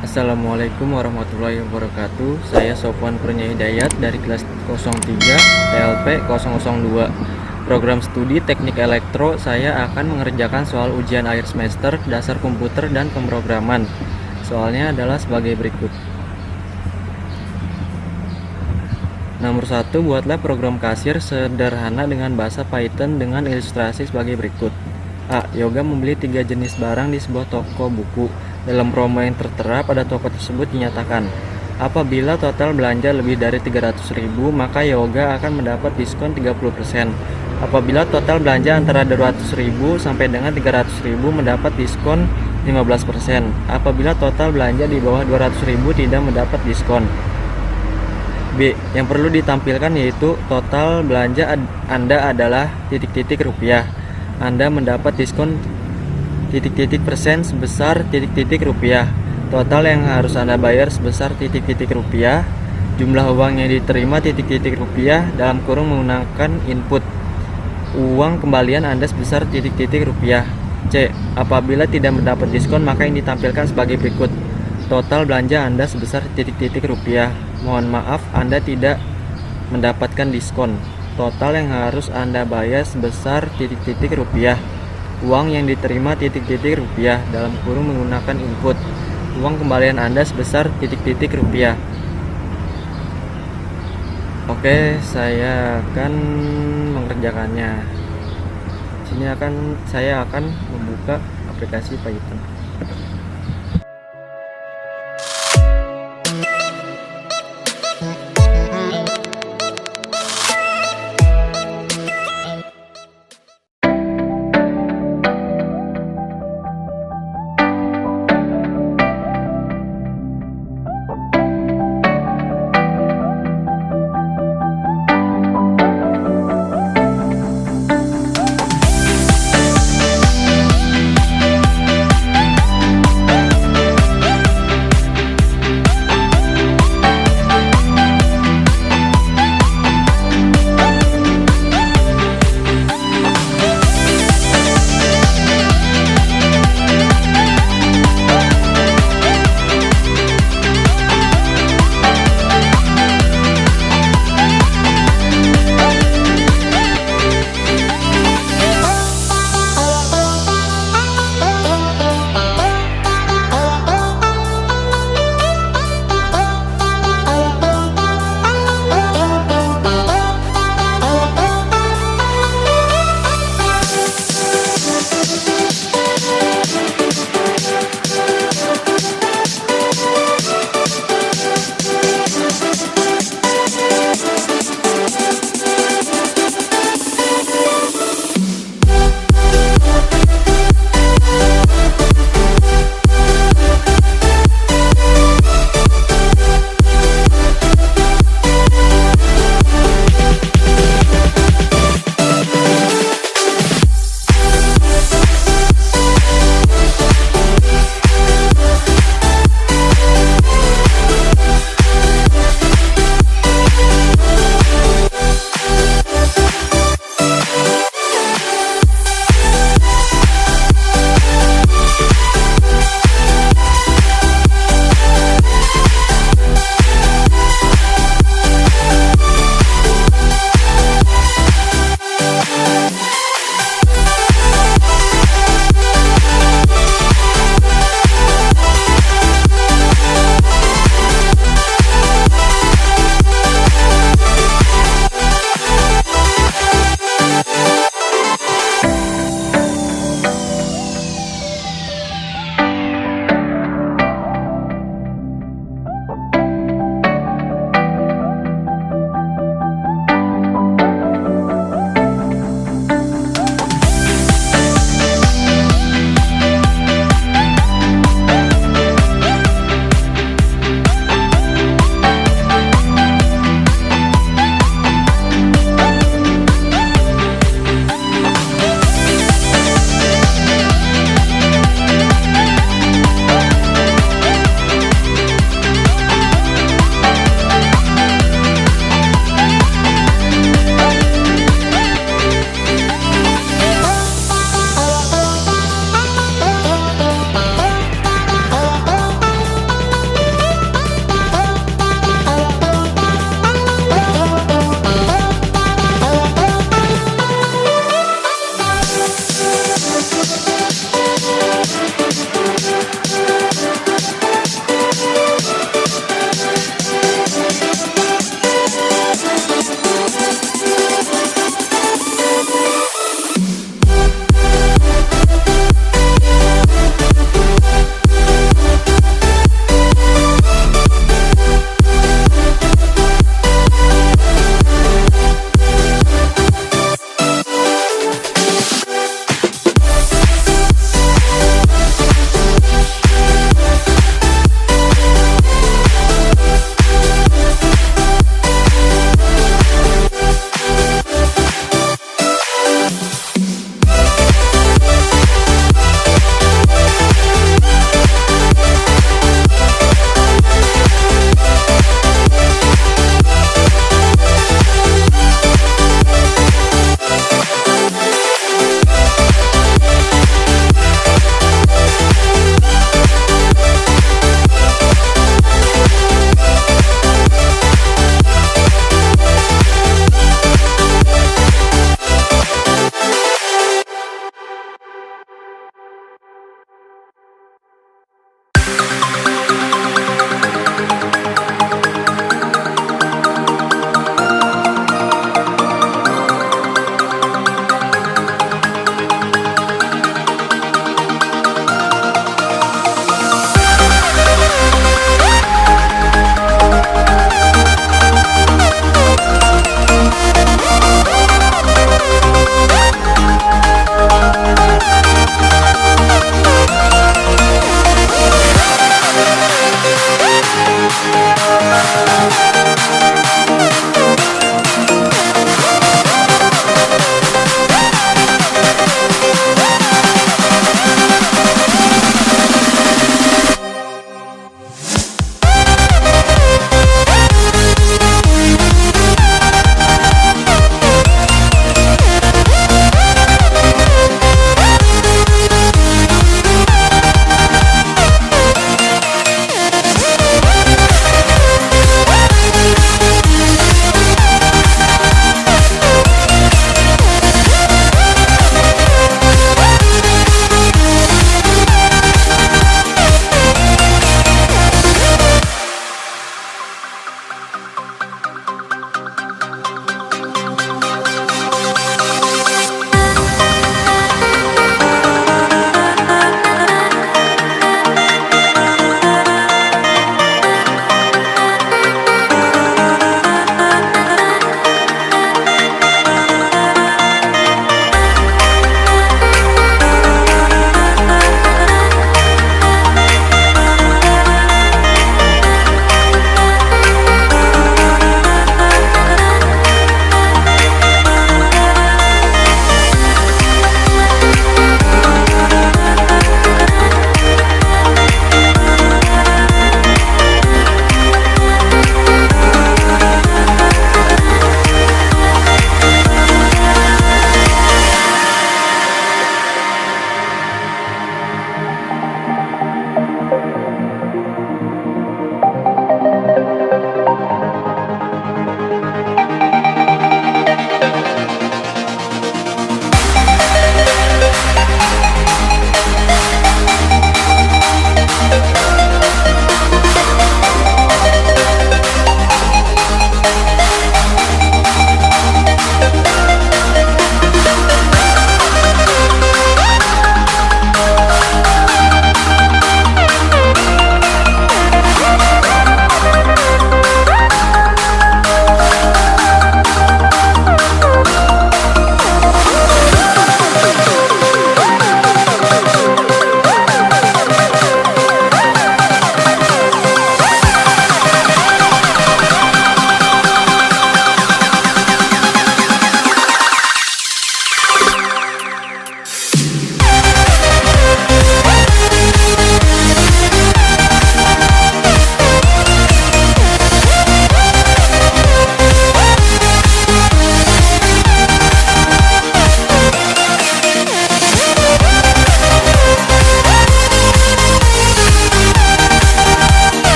Assalamualaikum warahmatullahi wabarakatuh. Saya Shofwan Kurnia Hidayat dari kelas 03 Telp 002. Program studi Teknik Elektro. Saya akan mengerjakan soal ujian akhir semester dasar komputer dan pemrograman. Soalnya adalah sebagai berikut. Nomor 1, buatlah program kasir sederhana dengan bahasa Python dengan ilustrasi sebagai berikut. A. Yoga membeli 3 jenis barang di sebuah toko buku. Dalam promo yang tertera pada toko tersebut dinyatakan, apabila total belanja lebih dari 300.000, maka Yoga akan mendapat diskon 30%. Apabila total belanja antara 200.000 sampai dengan 300.000 mendapat diskon 15%. Apabila total belanja di bawah 200.000 tidak mendapat diskon. B. Yang perlu ditampilkan yaitu total belanja Anda adalah titik-titik rupiah. Anda mendapat diskon titik-titik persen sebesar titik-titik rupiah. Total yang harus Anda bayar sebesar titik-titik rupiah. Jumlah uang yang diterima titik-titik rupiah dalam kurung menggunakan input. Uang kembalian Anda sebesar titik-titik rupiah. C. Apabila tidak mendapat diskon, maka yang ditampilkan sebagai berikut. Total belanja Anda sebesar titik-titik rupiah. Mohon maaf, Anda tidak mendapatkan diskon. Total yang harus Anda bayar sebesar titik-titik rupiah. Uang yang diterima titik-titik rupiah dalam kurung menggunakan input. Uang kembalian Anda sebesar titik-titik rupiah. Oke, saya akan mengerjakannya. Saya akan membuka aplikasi Python.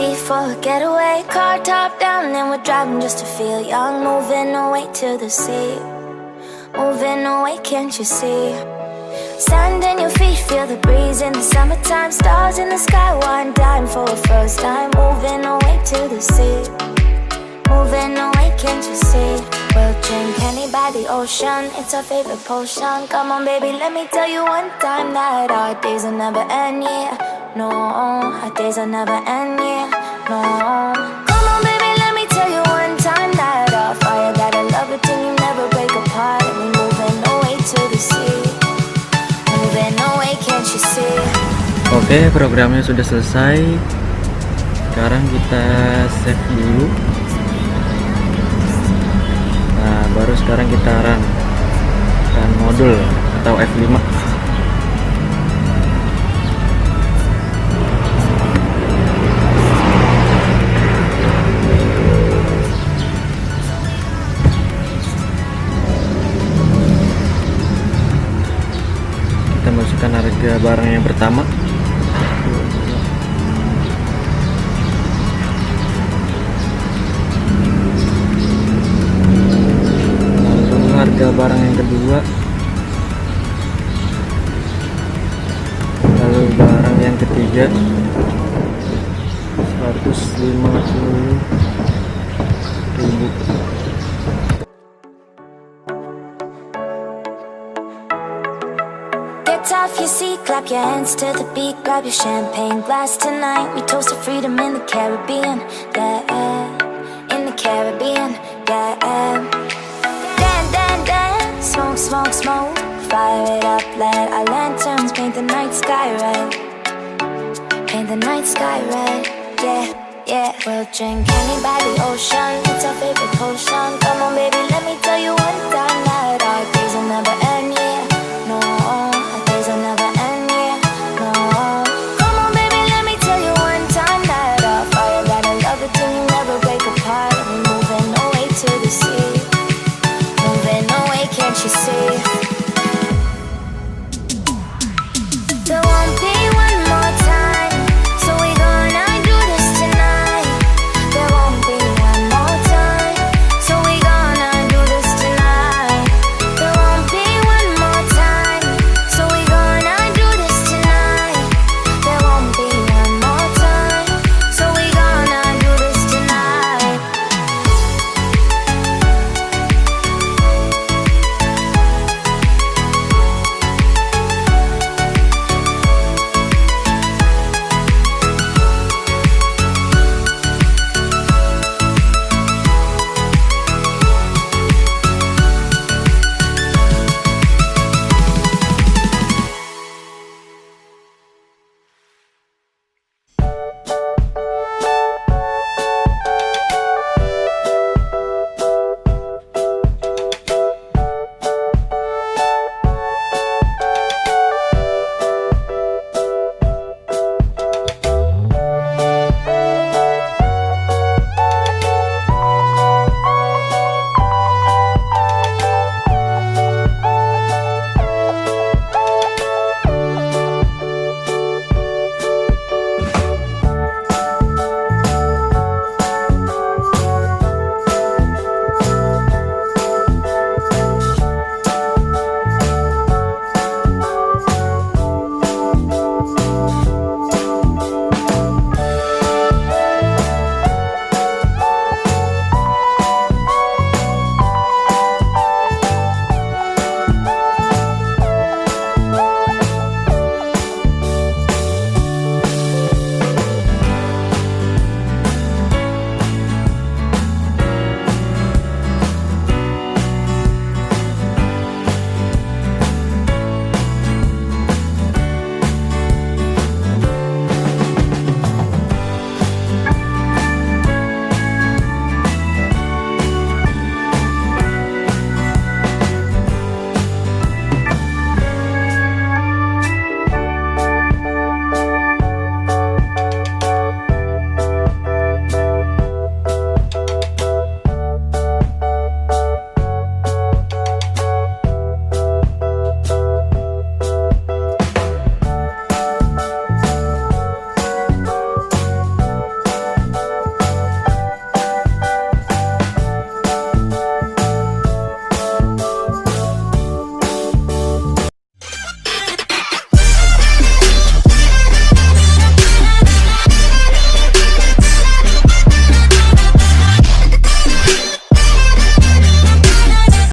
sea for a getaway. Car top down and we're driving just to feel young. Moving away to the sea, moving away, can't you see? Sand in your feet, feel the breeze in the summertime. Stars in the sky, one dime for a first time. Moving away to the sea, moving away, can't you see? We'll drink honey by the ocean, it's our favorite potion. Come on baby, let me tell you one time that our days will never end, yeah. No, our days will never end, yeah. No. Come on baby, let me tell you one time that our fire got a love it till you never break apart. And we moving away to the sea, moving away, can't you see? Oke, programnya sudah selesai. Sekarang kita save dulu. Nah, baru sekarang kita run modul atau F5. Kita masukkan harga barang yang pertama. Harga barang yang kedua, lalu barang yang ketiga 150.000. Get off your seat, clap your hands to the beat, grab your champagne glass tonight. We toast to freedom in the Caribbean, yeah, in the Caribbean, yeah. Smoke, smoke, smoke, fire it up, let our lanterns paint the night sky red. Paint the night sky red, yeah, yeah. We'll drink honey by the ocean, it's our favorite potion. Come on baby, let me tell you one time that our days will never end, yeah. No, our days will never end, yeah. No. Come on baby, let me tell you one time that our fire got a love it till you never break apart. And we're moving away to the sea, moving away, can't you see?